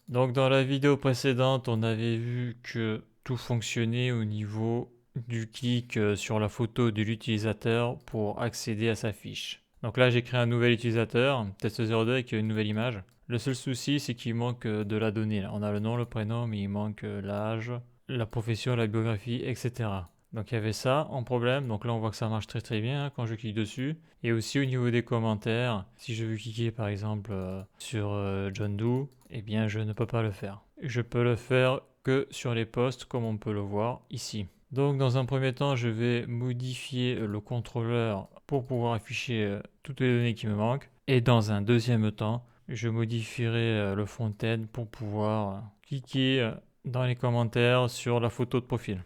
Donc dans la vidéo précédente, on avait vu que tout fonctionnait au niveau du clic sur la photo de l'utilisateur pour accéder à sa fiche. Donc là, j'ai créé un nouvel utilisateur, test02 avec une nouvelle image. Le seul souci, c'est qu'il manque de la donnée. Là. On a le nom, le prénom, mais il manque l'âge, la profession, la biographie, etc. Donc il y avait ça en problème. Donc là, on voit que ça marche très très bien hein, quand je clique dessus. Et aussi au niveau des commentaires, si je veux cliquer par exemple sur John Doe, eh bien je ne peux pas le faire. Je peux le faire que sur les posts comme on peut le voir ici. Donc dans un premier temps, je vais modifier le contrôleur pour pouvoir afficher toutes les données qui me manquent. Et dans un deuxième temps, je modifierai le front-end pour pouvoir cliquer dans les commentaires sur la photo de profil.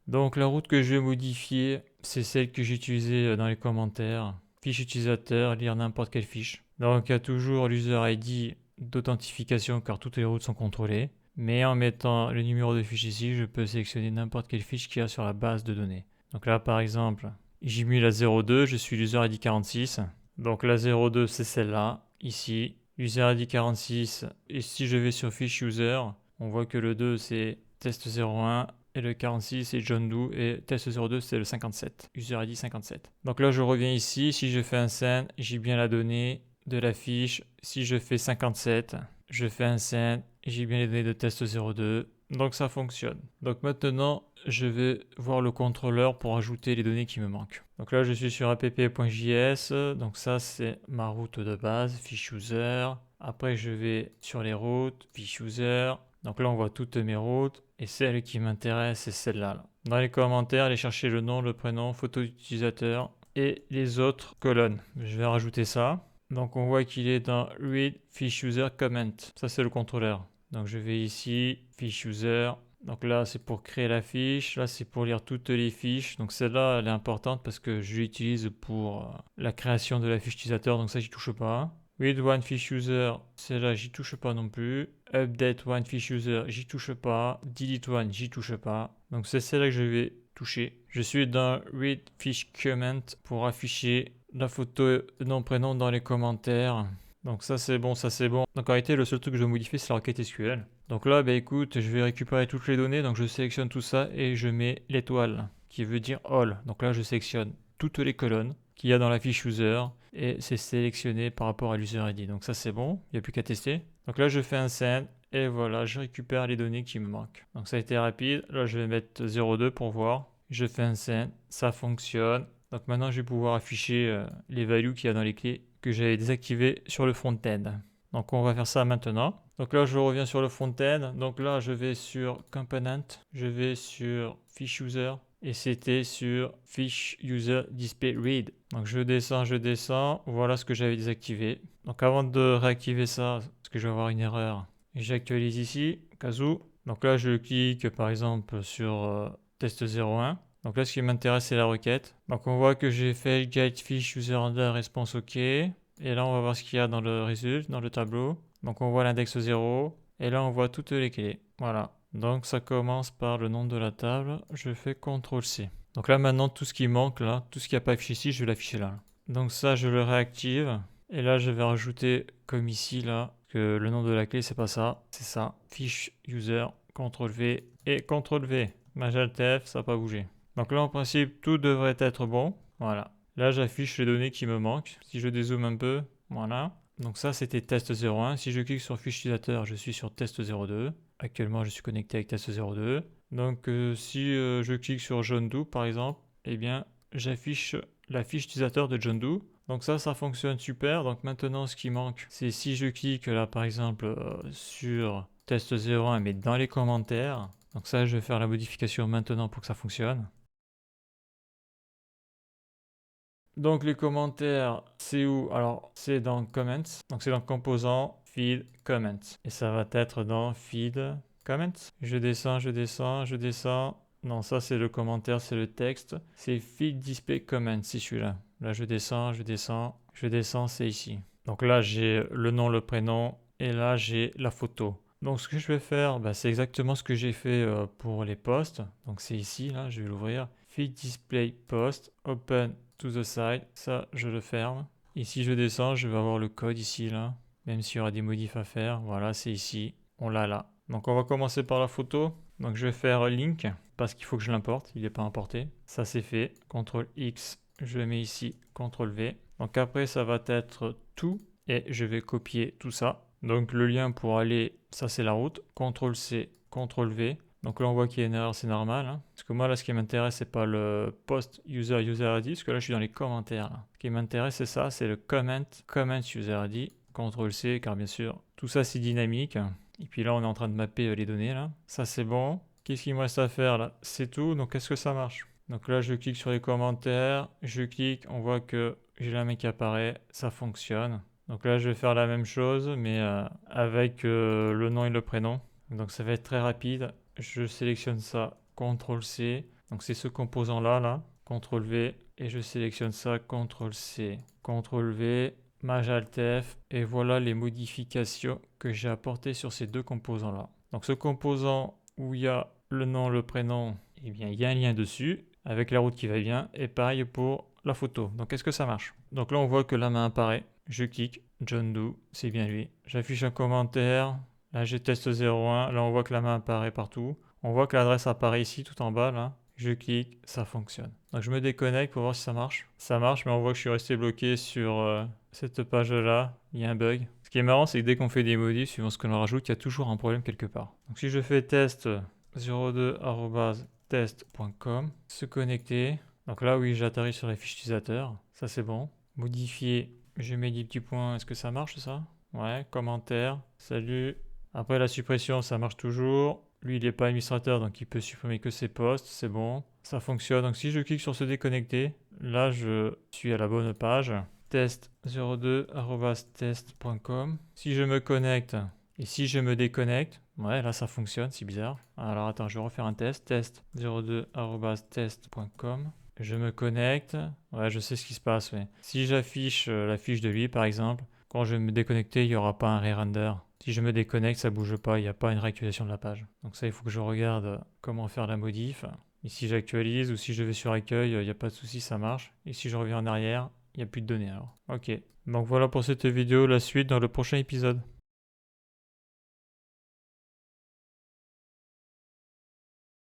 Donc la route que je vais modifier, c'est celle que j'ai utilisée dans les commentaires. Fiche utilisateur, lire n'importe quelle fiche. Donc il y a toujours l'user ID d'authentification car toutes les routes sont contrôlées. Mais en mettant le numéro de fiche ici, je peux sélectionner n'importe quelle fiche qu'il y a sur la base de données. Donc là par exemple, j'ai mis la 02, je suis l'user ID 46. Donc la 02 c'est celle-là, ici. User ID 46, et si je vais sur fiche user, on voit que le 2 c'est test 01 et le 46 c'est John Doe et test 02 c'est le 57, user ID 57. Donc là je reviens ici, si je fais un send, j'ai bien la donnée de la fiche. Si je fais 57, je fais un send, j'ai bien les données de test 02. Donc ça fonctionne. Donc maintenant, je vais voir le contrôleur pour ajouter les données qui me manquent. Donc là, je suis sur app.js. Donc ça, c'est ma route de base, fiche user. Après, je vais sur les routes, fiche user. Donc là, on voit toutes mes routes. Et celle qui m'intéresse, c'est celle-là. Là. Dans les commentaires, allez chercher le nom, le prénom, photo d'utilisateur et les autres colonnes. Je vais rajouter ça. Donc on voit qu'il est dans Read Fiche User Comment. Ça, c'est le contrôleur. Donc je vais ici, Fiche User. Donc là, c'est pour créer la fiche. Là, c'est pour lire toutes les fiches. Donc celle-là, elle est importante parce que je l'utilise pour la création de la fiche utilisateur. Donc ça, j'y touche pas. Read One Fiche User, celle-là, j'y touche pas non plus. Update One Fiche User, j'y touche pas. Delete One, j'y touche pas. Donc c'est celle-là que je vais toucher. Je suis dans Read Fiche Comment pour afficher la photo nom prénom dans les commentaires. Donc ça c'est bon, ça c'est bon. Donc en réalité le seul truc que je vais modifier c'est la requête SQL. Donc là bah écoute je vais récupérer toutes les données, donc je sélectionne tout ça et je mets l'étoile qui veut dire all. Donc là je sélectionne toutes les colonnes qu'il y a dans la fiche user et c'est sélectionné par rapport à l'user ID. Donc ça c'est bon, il n'y a plus qu'à tester. Donc là je fais un send et voilà je récupère les données qui me manquent. Donc ça a été rapide, là je vais mettre 02 pour voir. Je fais un send, ça fonctionne. Donc maintenant, je vais pouvoir afficher les values qu'il y a dans les clés que j'avais désactivées sur le front-end. Donc on va faire ça maintenant. Donc là, je reviens sur le front-end. Donc là, je vais sur Component, je vais sur Fiche User et c'était sur Fiche User Display Read. Donc je descends. Voilà ce que j'avais désactivé. Donc avant de réactiver ça, parce que je vais avoir une erreur, j'actualise ici, cas où. Donc là, je clique par exemple sur test 01. Donc là, ce qui m'intéresse, c'est la requête. Donc on voit que j'ai fait get fish user under response OK. Et là, on va voir ce qu'il y a dans le result, dans le tableau. Donc on voit l'index 0. Et là, on voit toutes les clés. Voilà. Donc ça commence par le nom de la table. Je fais CTRL-C. Donc là, maintenant, tout ce qui manque, là, tout ce qui n'a pas affiché ici, je vais l'afficher là. Donc ça, je le réactive. Et là, je vais rajouter, comme ici, là, que le nom de la clé, c'est pas ça. C'est ça. Fiche user, CTRL-V et CTRL-V. Alt-F, ça n'a pas bougé. Donc là, en principe, tout devrait être bon. Voilà. Là, j'affiche les données qui me manquent. Si je dézoome un peu, voilà. Donc ça, c'était test 01. Si je clique sur fiche utilisateur, je suis sur test 02. Actuellement, je suis connecté avec test 02. Donc si je clique sur John Doe, par exemple, eh bien, j'affiche la fiche utilisateur de John Doe. Donc ça fonctionne super. Donc maintenant, ce qui manque, c'est si je clique là, par exemple, sur test 01, mais dans les commentaires. Donc ça, je vais faire la modification maintenant pour que ça fonctionne. Donc les commentaires, c'est où? Alors, c'est dans Comments. Donc c'est dans Composants, Feed, Comments. Et ça va être dans Feed, Comments. Je descends, je descends, je descends. Non, ça c'est le commentaire, c'est le texte. C'est Feed Display Comments, c'est celui-là. Là, je descends, je descends, je descends, c'est ici. Donc là, j'ai le nom, le prénom. Et là, j'ai la photo. Donc ce que je vais faire, bah, c'est exactement ce que j'ai fait pour les posts. Donc c'est ici, là, je vais l'ouvrir. Feed Display Post, Open to the side. Ça, je le ferme. Ici, je descends, je vais avoir le code ici, là. même s'il y aura des modifs à faire. Voilà, c'est ici, on l'a là. Donc on va commencer par la photo. Donc je vais faire link parce qu'il faut que je l'importe, il n'est pas importé. Ça c'est fait. CTRL X, je le mets ici, CTRL V. Donc après ça va être tout et je vais copier tout ça. Donc le lien pour aller, ça c'est la route. CTRL C, CTRL V. Donc là on voit qu'il y a une erreur, c'est normal. Hein. Parce que moi là ce qui m'intéresse c'est pas le post user ID, parce que là je suis dans les commentaires. Là. Ce qui m'intéresse c'est ça, c'est le comment user ID. CTRL C car bien sûr tout ça c'est dynamique. Et puis là on est en train de mapper les données là. Ça c'est bon. Qu'est-ce qu'il me reste à faire là? C'est tout. Donc est-ce que ça marche? Donc là je clique sur les commentaires, je clique, on voit que j'ai la main qui apparaît, ça fonctionne. Donc là je vais faire la même chose mais avec le nom et le prénom. Donc ça va être très rapide. Je sélectionne ça, CTRL C. Donc c'est ce composant là, CTRL V. Et je sélectionne ça, CTRL C, CTRL V, Maj Alt F. Et voilà les modifications que j'ai apportées sur ces deux composants là. Donc ce composant où il y a le nom, le prénom, eh bien il y a un lien dessus avec la route qui va bien. Et pareil pour la photo. Donc est-ce que ça marche? Donc là on voit que la main apparaît. Je clique, John Doe, c'est bien lui. J'affiche un commentaire. Là, j'ai test 01. Là, on voit que la main apparaît partout. On voit que l'adresse apparaît ici, tout en bas, là. Je clique, ça fonctionne. Donc, je me déconnecte pour voir si ça marche. Ça marche, mais on voit que je suis resté bloqué sur cette page-là. Il y a un bug. Ce qui est marrant, c'est que dès qu'on fait des modifs, suivant ce que l'on rajoute, il y a toujours un problème quelque part. Donc, si je fais test02@test.com, se connecter. Donc là, oui, j'atterris sur la fiche utilisateur. Ça, c'est bon. Modifier. Je mets des petits points. Est-ce que ça marche, ça? Ouais, commentaire. Salut. Après la suppression, ça marche toujours. Lui, il n'est pas administrateur, donc il peut supprimer que ses posts. C'est bon. Ça fonctionne. Donc si je clique sur se déconnecter, là, je suis à la bonne page. test02@test.com. Si je me connecte et si je me déconnecte, ouais, là, ça fonctionne. C'est bizarre. Alors attends, je vais refaire un test. test02@test.com. Je me connecte. Ouais, je sais ce qui se passe. Ouais. Si j'affiche la fiche de lui, par exemple, quand je vais me déconnecter, il n'y aura pas un re-render. Si je me déconnecte, ça ne bouge pas, il n'y a pas une réactualisation de la page. Donc ça, il faut que je regarde comment faire la modif. Et si j'actualise ou si je vais sur accueil, il n'y a pas de souci, ça marche. Et si je reviens en arrière, il n'y a plus de données alors. Ok. Donc voilà pour cette vidéo, la suite dans le prochain épisode.